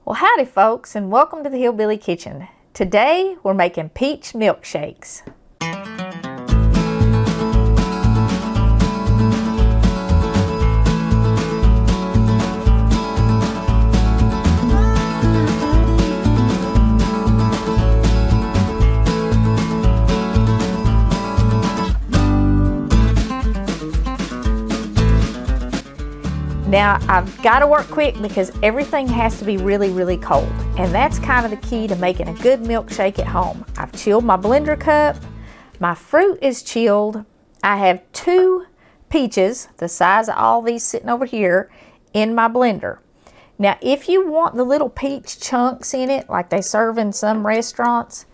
Well, howdy folks, and welcome to the Hillbilly Kitchen. Today we're making peach milkshakes. Now, I've got to work quick because everything has to be really cold. And that's kind of the key to making a good milkshake at home. I've chilled my blender cup. My fruit is chilled. I have 2 peaches, the size of all these sitting over here, in my blender. Now, if you want the little peach chunks in it, like they serve in some restaurants,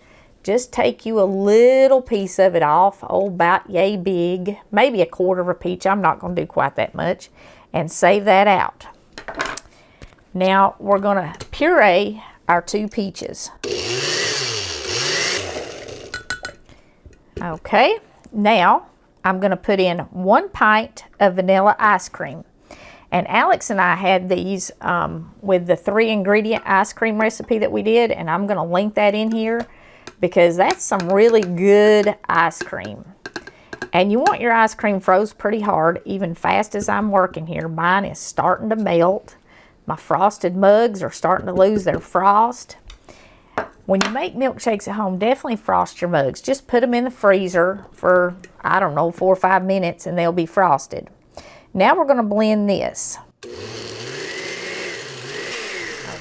just take you a little piece of it off, about yay big, maybe a quarter of a peach. I'm not going to do quite that much. And save that out. Now we're going to puree our 2 peaches. Okay, now I'm going to put in 1 pint of vanilla ice cream. And Alex and I had these with the 3-ingredient ice cream recipe that we did, and I'm going to link that in here because that's some really good ice cream. And you want your ice cream froze pretty hard, even fast as I'm working here. Mine is starting to melt. My frosted mugs are starting to lose their frost. When you make milkshakes at home, definitely frost your mugs. Just put them in the freezer for, I don't know, 4 or 5 minutes and they'll be frosted. Now we're going to blend this.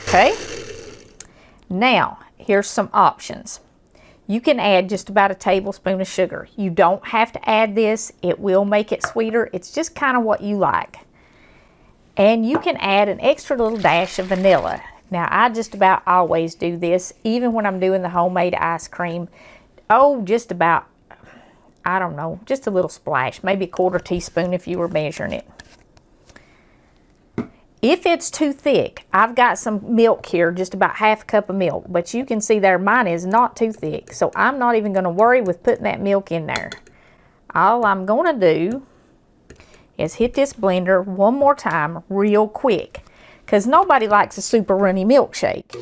Okay. Now, here's some options. You can add just about a tablespoon of sugar. You don't have to add this. It will make it sweeter. It's just kind of what you like. And you can add an extra little dash of vanilla. Now, I just about always do this, even when I'm doing the homemade ice cream. Oh, just about, I don't know, just a little splash, maybe a 1/4 teaspoon if you were measuring it. If it's too thick, I've got some milk here, just about 1/2 cup of milk, but you can see there mine is not too thick, so I'm not even going to worry with putting that milk in there. All I'm going to do is hit this blender one more time real quick, because nobody likes a super runny milkshake.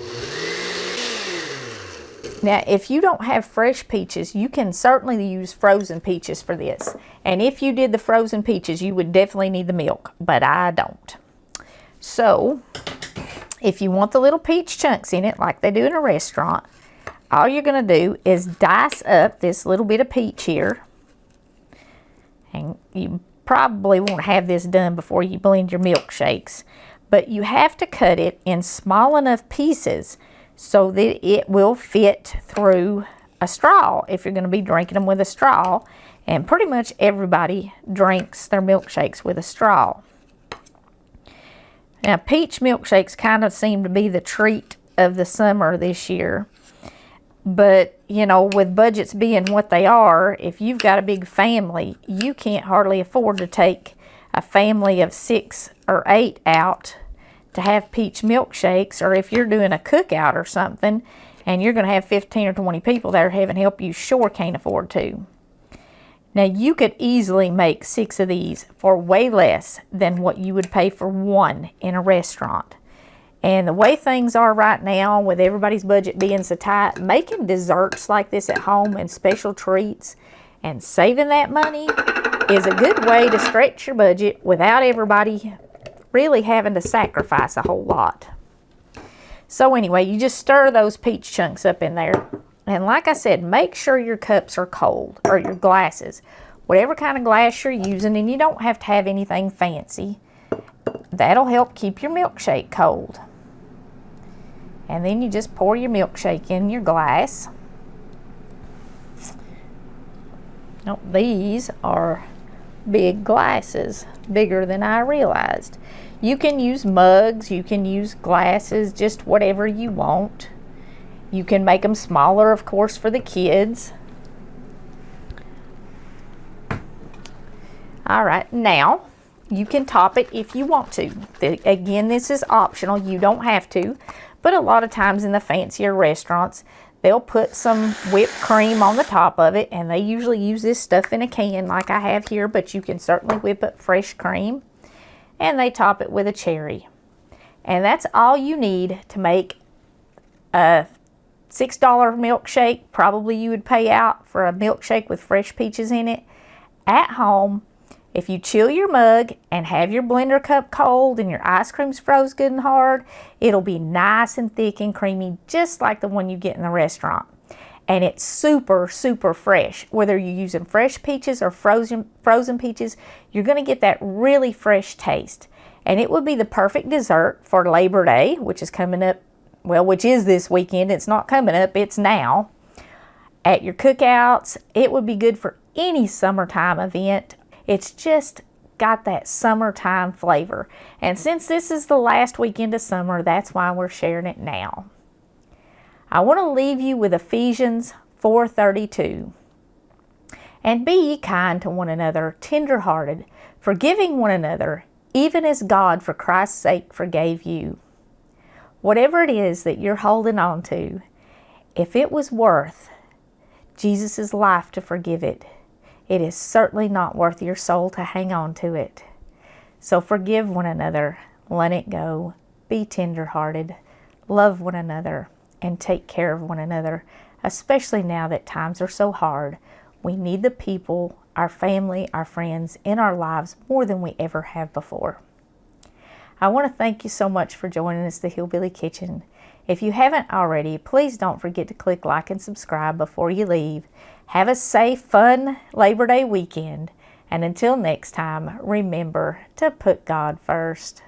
Now, if you don't have fresh peaches, you can certainly use frozen peaches for this. And if you did the frozen peaches, you would definitely need the milk, but I don't. So, if you want the little peach chunks in it like they do in a restaurant, all you're going to do is dice up this little bit of peach here. And you probably won't have this done before you blend your milkshakes. But you have to cut it in small enough pieces so that it will fit through a straw if you're going to be drinking them with a straw. And pretty much everybody drinks their milkshakes with a straw. Now, peach milkshakes kind of seem to be the treat of the summer this year. But, you know, with budgets being what they are, if you've got a big family, you can't hardly afford to take a family of 6 or 8 out to have peach milkshakes. Or if you're doing a cookout or something and you're going to have 15 or 20 people there having help, you sure can't afford to. Now, you could easily make 6 of these for way less than what you would pay for 1 in a restaurant. And the way things are right now, with everybody's budget being so tight, making desserts like this at home and special treats and saving that money is a good way to stretch your budget without everybody really having to sacrifice a whole lot. So anyway, you just stir those peach chunks up in there. And like I said, make sure your cups are cold, or your glasses. Whatever kind of glass you're using, and you don't have to have anything fancy. That'll help keep your milkshake cold. And then you just pour your milkshake in your glass. Oh, these are big glasses, bigger than I realized. You can use mugs, you can use glasses, just whatever you want. You can make them smaller, of course, for the kids. All right, now you can top it if you want to. Again, this is optional. You don't have to. But a lot of times in the fancier restaurants, they'll put some whipped cream on the top of it. And they usually use this stuff in a can like I have here. But you can certainly whip up fresh cream. And they top it with a cherry. And that's all you need to make a $6 milkshake. Probably you would pay out for a milkshake with fresh peaches in it at home. If you chill your mug and have your blender cup cold and your ice cream's froze good and hard, it'll be nice and thick and creamy, just like the one you get in the restaurant. And it's super, super fresh. Whether you're using fresh peaches or frozen peaches, you're going to get that really fresh taste. And it would be the perfect dessert for Labor Day, which is coming up, well, which is this weekend. It's not coming up, it's now. At your cookouts, it would be good for any summertime event. It's just got that summertime flavor. And since this is the last weekend of summer, that's why we're sharing it now. I want to leave you with Ephesians 4:32. And be ye kind to one another, tender-hearted, forgiving one another, even as God for Christ's sake forgave you. Whatever it is that you're holding on to, if it was worth Jesus' life to forgive it, it is certainly not worth your soul to hang on to it. So forgive one another, let it go, be tender-hearted, love one another, and take care of one another, especially now that times are so hard. We need the people, our family, our friends in our lives more than we ever have before. I want to thank you so much for joining us, The Hillbilly Kitchen. If you haven't already, please don't forget to click like and subscribe before you leave. Have a safe, fun Labor Day weekend. And until next time, remember to put God first.